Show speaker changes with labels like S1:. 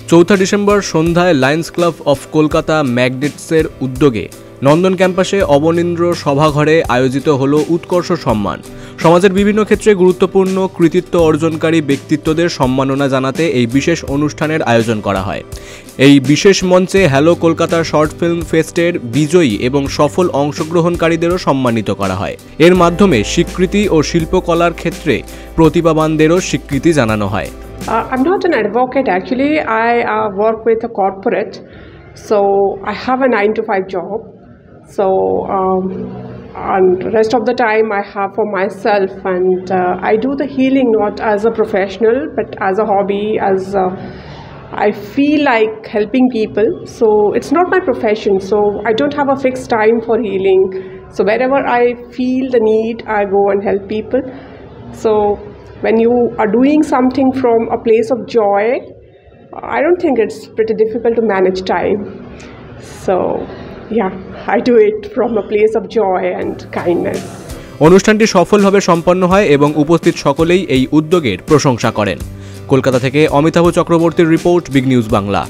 S1: 4 December সন্ধ্যায় Lions club of Kolkata ম্যাগনেটসের উদ্যোগে নন্দন ক্যাম্পাসে অবনীন্দ্র সভাঘরে আয়োজিত হল উৎকর্ষ সম্মান। সমাজের বিভিন্ন ক্ষেত্রে গুরুত্বপূর্ণ কৃতিত্ব অর্জনকারী ব্যক্তিত্বদের সম্মাননা জানাতে এই বিশেষ অনুষ্ঠানের আয়োজন করা হয়। এই বিশেষ মঞ্চে হ্যালো কলকাতা শর্ট ফিল্ম ফেস্টের বিজয়ী এবং সফল অংশগ্রহণকারীদেরও সম্মানিত করা হয়। এর মাধ্যমে স্বীকৃতি ও শিল্পকলার ক্ষেত্রে প্রতিভাবানদেরও স্বীকৃতি জানানো হয়।
S2: I'm not an advocate actually. I work with a corporate, so I have a 9 to 5 job. So and rest of the time I have for myself, and I do the healing not as a professional but as a hobby. I feel like helping people, so it's not my profession. So I don't have a fixed time for healing. So wherever I feel the need, I go and help people. So when you are doing something from a place of joy, I don't think it's pretty difficult to manage time. So yeah, I do it from a place of joy and kindness.
S1: অনুষ্ঠানটি সফলভাবে সম্পন্ন হয় এবং উপস্থিত সকলেই এই উদ্যোগের প্রশংসা করেন। কলকাতা থেকে অমিতাভ চক্রবর্তীর রিপোর্ট, বিগ নিউজ বাংলা।